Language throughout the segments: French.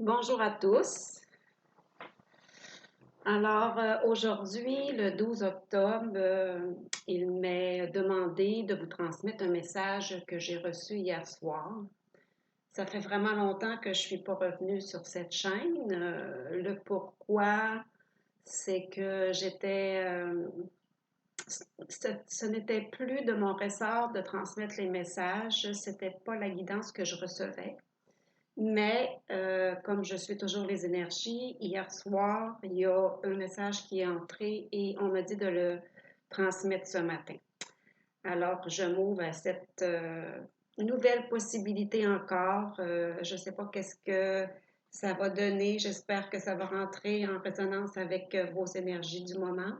Bonjour à tous. Alors, aujourd'hui, le 12 octobre, il m'est demandé de vous transmettre un message que j'ai reçu hier soir. Ça fait vraiment longtemps que je suis pas revenue sur cette chaîne. Le pourquoi, c'est que ce n'était plus de mon ressort de transmettre les messages, c'était pas la guidance que je recevais. Mais comme je suis toujours les énergies, hier soir, il y a un message qui est entré et on m'a dit de le transmettre ce matin. Alors, je m'ouvre à cette nouvelle possibilité encore. Je ne sais pas qu'est-ce que ça va donner. J'espère que ça va rentrer en résonance avec vos énergies du moment.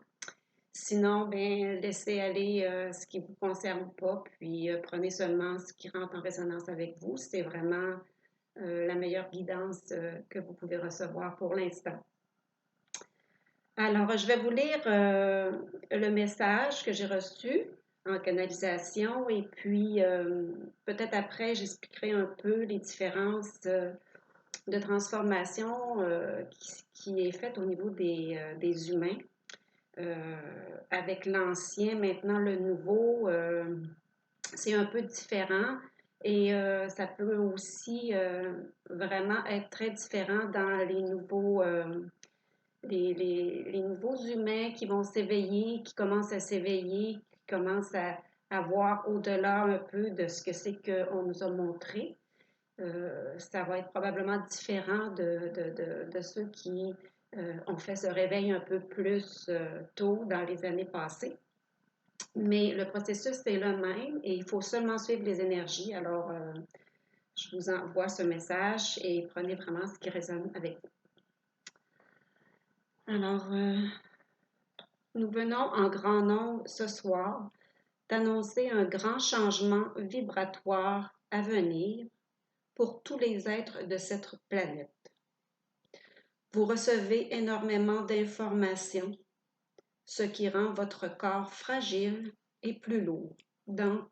Sinon, bien, laissez aller ce qui ne vous concerne pas, puis prenez seulement ce qui rentre en résonance avec vous. C'est vraiment la meilleure guidance que vous pouvez recevoir pour l'instant. Alors, je vais vous lire le message que j'ai reçu en canalisation et puis peut-être après, j'expliquerai un peu les différences de transformation qui est faite au niveau des humains. Avec l'ancien, maintenant le nouveau, c'est un peu différent et ça peut aussi vraiment être très différent dans les nouveaux humains qui vont s'éveiller, qui commencent à s'éveiller, qui commencent à voir au-delà un peu de ce que c'est qu'on nous a montré. Ça va être probablement différent de ceux qui ont fait ce réveil un peu plus tôt dans les années passées. Mais le processus est le même et il faut seulement suivre les énergies. Alors, je vous envoie ce message et prenez vraiment ce qui résonne avec vous. Alors, nous venons en grand nombre ce soir d'annoncer un grand changement vibratoire à venir pour tous les êtres de cette planète. Vous recevez énormément d'informations, ce qui rend votre corps fragile et plus lourd dans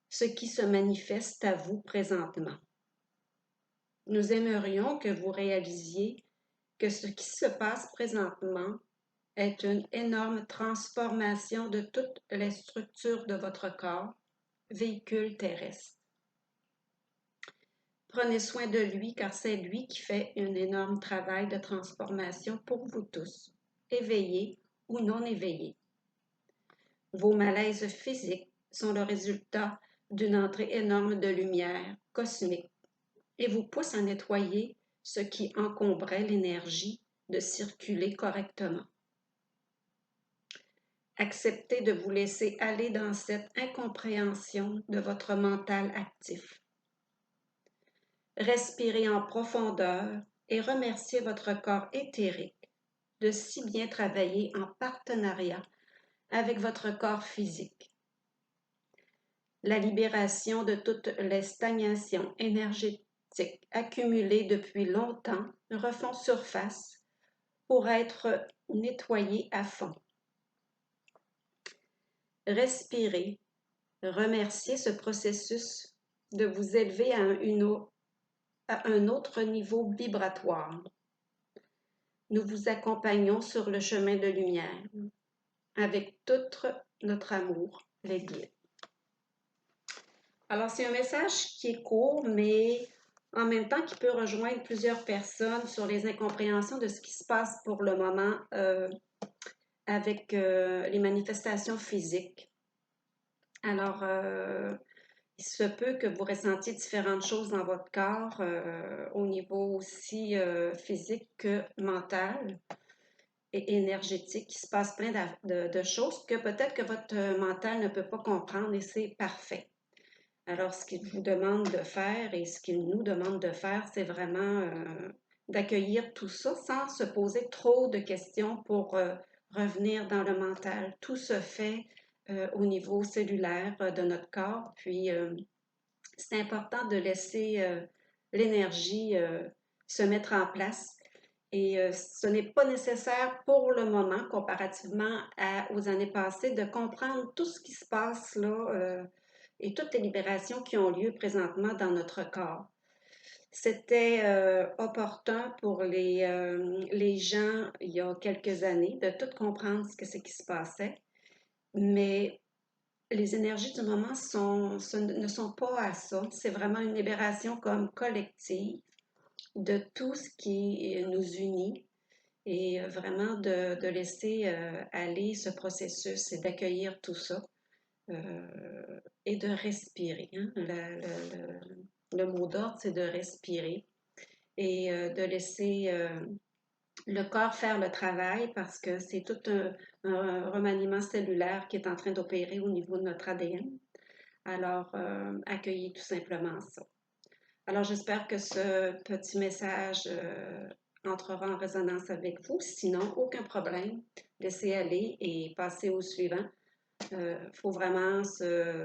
ce qui se manifeste à vous présentement. Nous aimerions que vous réalisiez que ce qui se passe présentement est une énorme transformation de toutes les structures de votre corps, véhicule terrestre. Prenez soin de lui car c'est lui qui fait un énorme travail de transformation pour vous tous, éveillés ou non éveillés. Vos malaises physiques sont le résultat d'une entrée énorme de lumière cosmique et vous poussent à nettoyer ce qui encombrait l'énergie de circuler correctement. Acceptez de vous laisser aller dans cette incompréhension de votre mental actif. Respirez en profondeur et remerciez votre corps éthérique de si bien travailler en partenariat avec votre corps physique. La libération de toutes les stagnations énergétiques accumulées depuis longtemps refont surface pour être nettoyées à fond. Respirez, remerciez ce processus de vous élever à un autre niveau vibratoire. Nous vous accompagnons sur le chemin de lumière avec tout notre amour, les guides. Alors, c'est un message qui est court, mais en même temps qui peut rejoindre plusieurs personnes sur les incompréhensions de ce qui se passe pour le moment avec les manifestations physiques. Alors, il se peut que vous ressentiez différentes choses dans votre corps au niveau aussi physique que mental et énergétique. Il se passe plein de choses que peut-être que votre mental ne peut pas comprendre et c'est parfait. Alors, ce qu'il vous demande de faire et ce qu'il nous demande de faire, c'est vraiment d'accueillir tout ça sans se poser trop de questions pour revenir dans le mental. Tout se fait au niveau cellulaire de notre corps, puis c'est important de laisser l'énergie se mettre en place. Et ce n'est pas nécessaire pour le moment, comparativement aux années passées, de comprendre tout ce qui se passe là et toutes les libérations qui ont lieu présentement dans notre corps. C'était opportun pour les gens il y a quelques années de tout comprendre ce que c'est qui se passait, mais les énergies du moment ne sont pas à ça. C'est vraiment une libération comme collective de tout ce qui nous unit et vraiment de laisser aller ce processus et d'accueillir tout ça et de respirer. Hein. Le mot d'ordre, c'est de respirer et de laisser le corps faire le travail parce que c'est tout un remaniement cellulaire qui est en train d'opérer au niveau de notre ADN. Alors, accueillez tout simplement ça. Alors, j'espère que ce petit message entrera en résonance avec vous. Sinon, aucun problème. Laissez aller et passez au suivant. Il faut vraiment se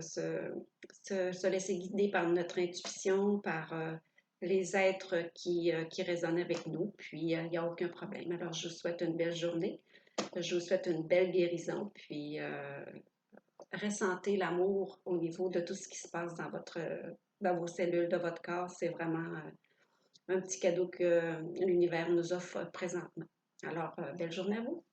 laisser guider par notre intuition, par les êtres qui résonnent avec nous. Puis, il n'y a aucun problème. Alors, je vous souhaite une belle journée. Je vous souhaite une belle guérison. Puis, ressentez l'amour au niveau de tout ce qui se passe dans vos cellules de votre corps. C'est vraiment un petit cadeau que l'univers nous offre présentement. Alors, belle journée à vous.